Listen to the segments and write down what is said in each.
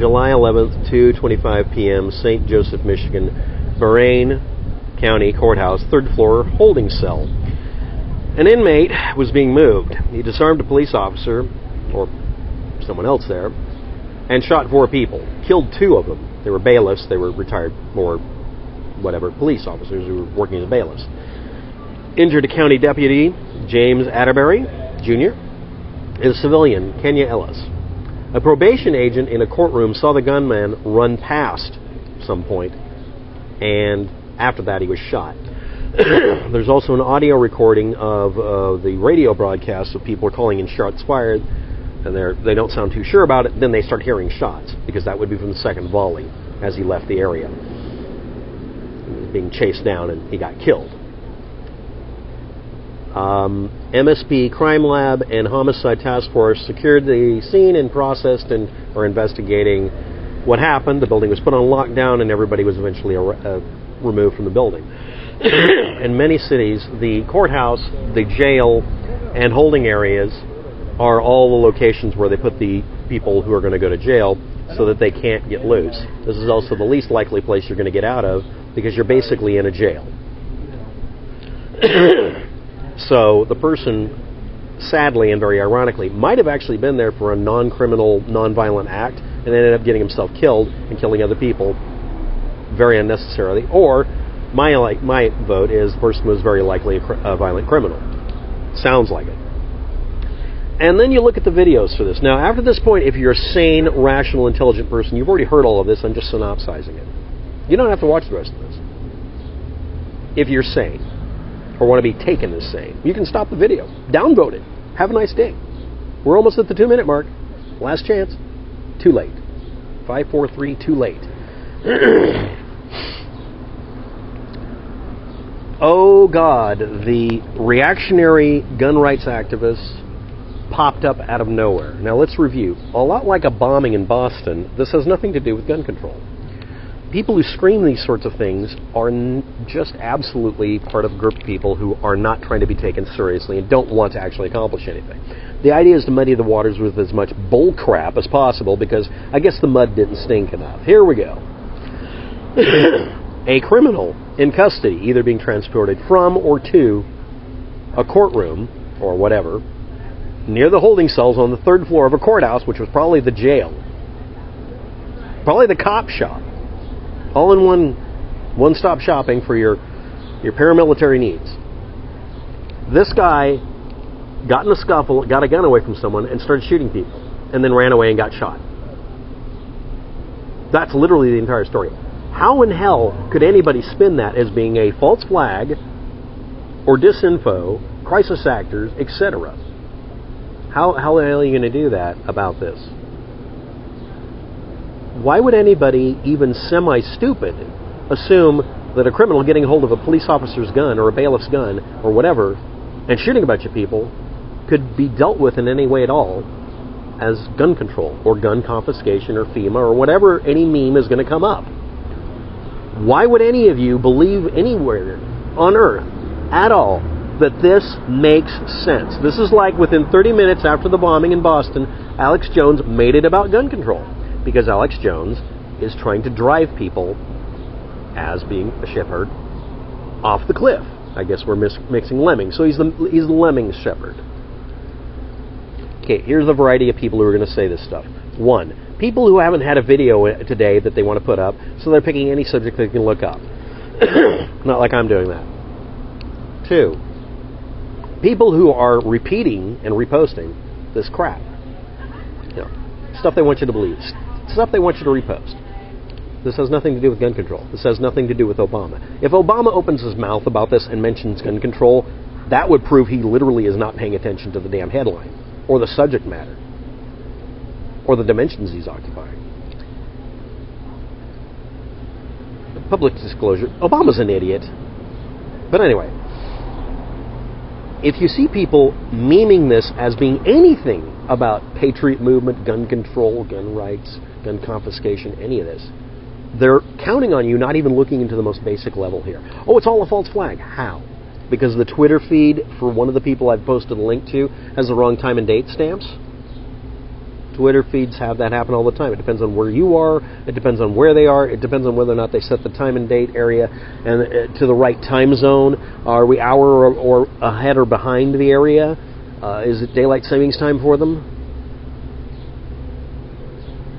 July 11th, 2:25 p.m., St. Joseph, Michigan, Berrien County Courthouse, third floor, holding cell. An inmate was being moved. He disarmed a police officer, or someone else there, and shot 4 people. Killed 2 of them. They were bailiffs. They were retired, or whatever, police officers who were working as bailiffs. Injured a county deputy, James Atterbury, Jr., and a civilian, Kenya Ellis. A probation agent in a courtroom saw the gunman run past some point, and after that he was shot. There's also an audio recording of the radio broadcast of people calling in shots fired, and they don't sound too sure about it. Then they start hearing shots, because that would be from the second volley as he left the area. He was being chased down, and he got killed. MSP Crime Lab and Homicide Task Force secured the scene and processed and are investigating what happened. The building was put on lockdown, and everybody was eventually removed from the building. In many cities, the courthouse, the jail, and holding areas are all the locations where they put the people who are going to go to jail so that they can't get loose. This is also the least likely place you're going to get out of, because you're basically in a jail. So the person, sadly and very ironically, might have actually been there for a non-criminal, non-violent act and ended up getting himself killed and killing other people very unnecessarily. Or my vote is the person was very likely a violent criminal. Sounds like it. And then you look at the videos for this. Now, after this point, if you're a sane, rational, intelligent person, you've already heard all of this. I'm just synopsizing it. You don't have to watch the rest of this. If you're sane, or want to be taken as sane, you can stop the video. Downvote it. Have a nice day. We're almost at the 2-minute mark. Last chance. Too late. 5, 4, 3, too late. Oh God, the reactionary gun rights activists popped up out of nowhere. Now let's review. A lot like a bombing in Boston, this has nothing to do with gun control. People who scream these sorts of things are just absolutely part of a group of people who are not trying to be taken seriously and don't want to actually accomplish anything. The idea is to muddy the waters with as much bull crap as possible, because I guess the mud didn't stink enough. Here we go. A criminal in custody, either being transported from or to a courtroom or whatever, near the holding cells on the 3rd floor of a courthouse, which was probably the jail, probably the cop shop. All in one-stop shopping for your paramilitary needs. This guy got in a scuffle, got a gun away from someone, and started shooting people, and then ran away and got shot. That's literally the entire story. How in hell could anybody spin that as being a false flag, or disinfo, crisis actors, etc.? How the hell are you going to do that about this? Why would anybody, even semi-stupid, assume that a criminal getting hold of a police officer's gun or a bailiff's gun or whatever and shooting a bunch of people could be dealt with in any way at all as gun control or gun confiscation or FEMA or whatever any meme is going to come up? Why would any of you believe anywhere on earth at all that this makes sense? This is like within 30 minutes after the bombing in Boston, Alex Jones made it about gun control. Because Alex Jones is trying to drive people, as being a shepherd, off the cliff. I guess we're mixing lemmings. So he's the lemming shepherd. Okay, here's a variety of people who are going to say this stuff. 1, people who haven't had a video today that they want to put up, so they're picking any subject they can look up. Not like I'm doing that. 2, people who are repeating and reposting this crap. You know, stuff they want you to believe. Stuff they want you to repost. This has nothing to do with gun control. This has nothing to do with Obama. If Obama opens his mouth about this and mentions gun control, that would prove he literally is not paying attention to the damn headline, or the subject matter, or the dimensions he's occupying. Public disclosure, Obama's an idiot. But anyway, if you see people memeing this as being anything about patriot movement, gun control, gun rights, gun confiscation, any of this, they're counting on you not even looking into the most basic level here. Oh, it's all a false flag. How? Because the Twitter feed for one of the people I've posted a link to has the wrong time and date stamps? Twitter feeds have that happen all the time. It depends on where you are. It depends on where they are. It depends on whether or not they set the time and date area and to the right time zone. Are we hour or ahead or behind the area? Is it daylight savings time for them?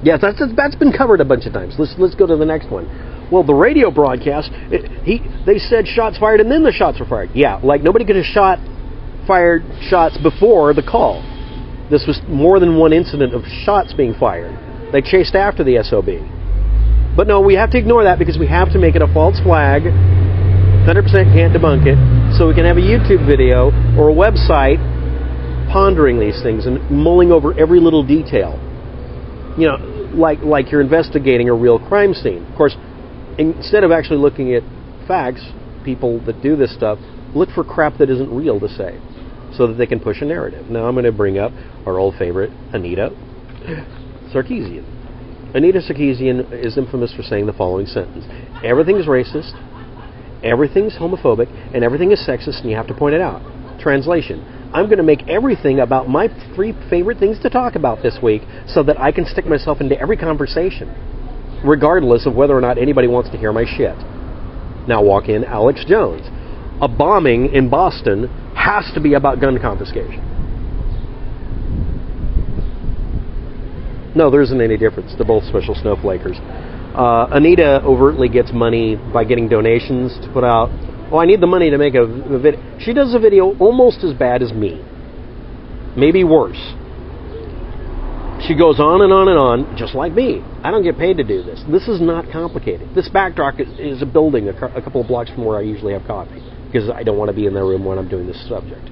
Yes, that's been covered a bunch of times. Let's go to the next one. Well, the radio broadcast, they said shots fired and then the shots were fired. Yeah, like nobody could have fired shots before the call. This was more than one incident of shots being fired. They chased after the SOB. But no, we have to ignore that because we have to make it a false flag. 100% can't debunk it. So we can have a YouTube video or a website pondering these things and mulling over every little detail. You know, like you're investigating a real crime scene. Of course, instead of actually looking at facts, people that do this stuff look for crap that isn't real to say, so that they can push a narrative. Now I'm going to bring up our old favorite, Anita Sarkeesian. Anita Sarkeesian is infamous for saying the following sentence: everything is racist, everything's homophobic, and everything is sexist, and you have to point it out. Translation: I'm going to make everything about my 3 favorite things to talk about this week so that I can stick myself into every conversation, regardless of whether or not anybody wants to hear my shit. Now walk in Alex Jones. A bombing in Boston has to be about gun confiscation. No, there isn't any difference. They're both special snowflakers. Anita overtly gets money by getting donations to put out, I need the money to make a video. She does a video almost as bad as me. Maybe worse. She goes on and on and on, just like me. I don't get paid to do this. This is not complicated. This backdrop is a building a couple of blocks from where I usually have coffee, because I don't want to be in their room when I'm doing this subject.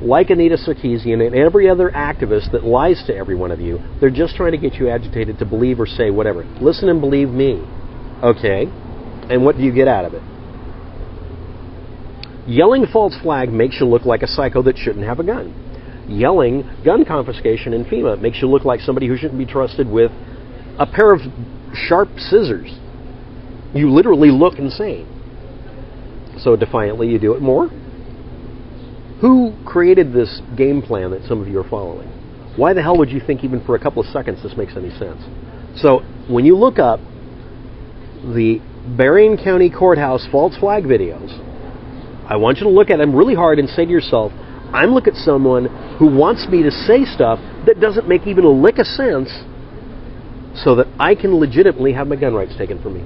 Like Anita Sarkeesian and every other activist that lies to every one of you, they're just trying to get you agitated to believe or say whatever. Listen and believe me. Okay? And what do you get out of it? Yelling false flag makes you look like a psycho that shouldn't have a gun. Yelling gun confiscation in FEMA makes you look like somebody who shouldn't be trusted with a pair of sharp scissors. You literally look insane. So defiantly you do it more. Who created this game plan that some of you are following? Why the hell would you think even for a couple of seconds this makes any sense? So when you look up the Berrien County Courthouse false flag videos, I want you to look at them really hard and say to yourself, I'm looking at someone who wants me to say stuff that doesn't make even a lick of sense so that I can legitimately have my gun rights taken from me.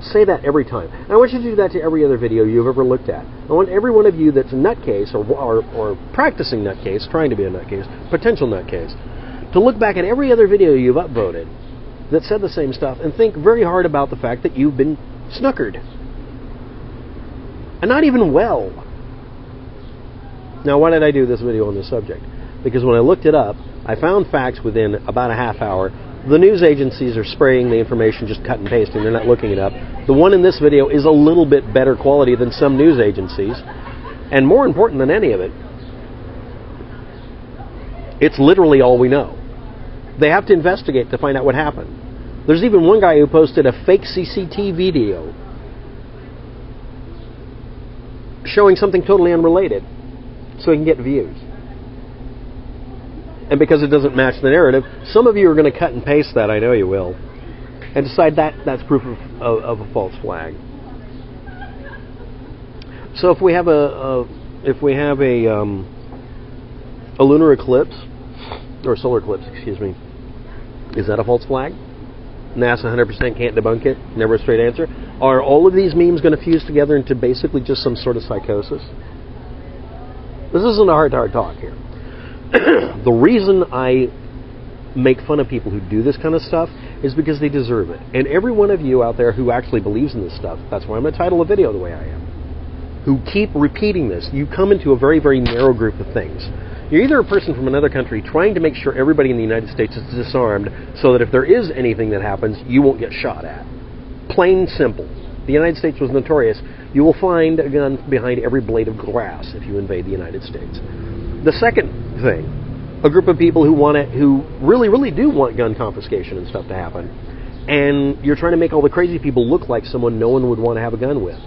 Say that every time. And I want you to do that to every other video you've ever looked at. I want every one of you that's a nutcase or practicing nutcase, trying to be a nutcase, potential nutcase, to look back at every other video you've upvoted that said the same stuff and think very hard about the fact that you've been snookered. And not even well. Now, why did I do this video on this subject? Because when I looked it up, I found facts within about a half hour. The news agencies are spraying the information, just cut and pasting. They're not looking it up. The one in this video is a little bit better quality than some news agencies. And more important than any of it, it's literally all we know. They have to investigate to find out what happened. There's even one guy who posted a fake CCTV video showing something totally unrelated so he can get views. And because it doesn't match the narrative, some of you are going to cut and paste that, I know you will, and decide that's proof of a false flag. So if we have a lunar eclipse, or solar eclipse, excuse me, is that a false flag? NASA 100% can't debunk it, never a straight answer. Are all of these memes going to fuse together into basically just some sort of psychosis? This isn't a heart-to-heart talk here. The reason I make fun of people who do this kind of stuff is because they deserve it. And every one of you out there who actually believes in this stuff, that's why I'm going to title a video the way I am, who keep repeating this, you come into a very, very narrow group of things. You're either a person from another country trying to make sure everybody in the United States is disarmed so that if there is anything that happens, you won't get shot at. Plain simple. The United States was notorious. You will find a gun behind every blade of grass if you invade the United States. The second thing, a group of people who really, really do want gun confiscation and stuff to happen, and you're trying to make all the crazy people look like someone no one would want to have a gun with.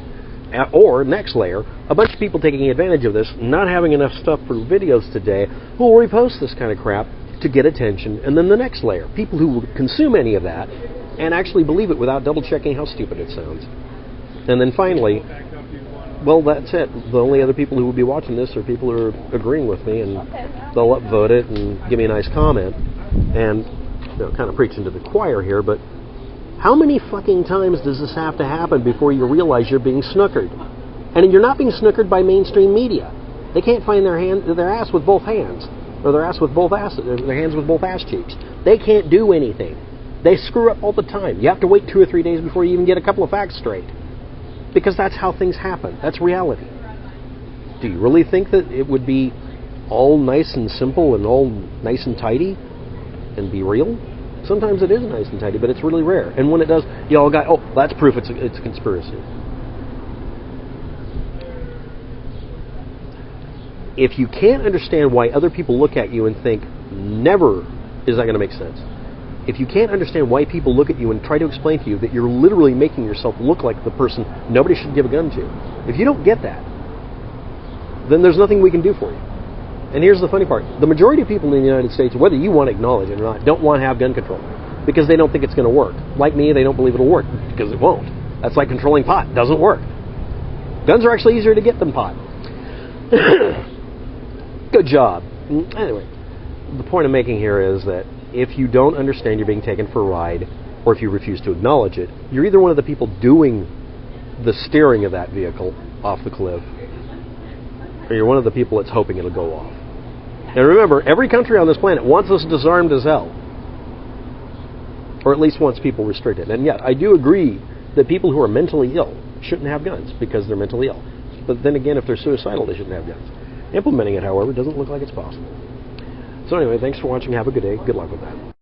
Or, next layer, a bunch of people taking advantage of this, not having enough stuff for videos today, who will repost this kind of crap to get attention. And then the next layer, people who will consume any of that and actually believe it without double checking how stupid it sounds. And then finally, well, that's it. The only other people who will be watching this are people who are agreeing with me, and they'll upvote it and give me a nice comment. And, kind of preaching to the choir here, but how many fucking times does this have to happen before you realize you're being snookered? And you're not being snookered by mainstream media. They can't find their ass with both hands, or their hands with both ass cheeks. They can't do anything. They screw up all the time. You have to wait 2 or 3 days before you even get a couple of facts straight, because that's how things happen. That's reality. Do you really think that it would be all nice and simple and all nice and tidy and be real? Sometimes it is nice and tidy, but it's really rare. And when it does, you all go, oh, that's proof it's a conspiracy. If you can't understand why other people look at you and think, never is that going to make sense. If you can't understand why people look at you and try to explain to you that you're literally making yourself look like the person nobody should give a gun to, if you don't get that, then there's nothing we can do for you. And here's the funny part. The majority of people in the United States, whether you want to acknowledge it or not, don't want to have gun control because they don't think it's going to work. Like me, they don't believe it'll work because it won't. That's like controlling pot. It doesn't work. Guns are actually easier to get than pot. Good job. Anyway, the point I'm making here is that if you don't understand you're being taken for a ride, or if you refuse to acknowledge it, you're either one of the people doing the steering of that vehicle off the cliff, or you're one of the people that's hoping it'll go off. And remember, every country on this planet wants us disarmed as hell. Or at least wants people restricted. And yet, I do agree that people who are mentally ill shouldn't have guns because they're mentally ill. But then again, if they're suicidal, they shouldn't have guns. Implementing it, however, doesn't look like it's possible. So anyway, thanks for watching. Have a good day. Good luck with that.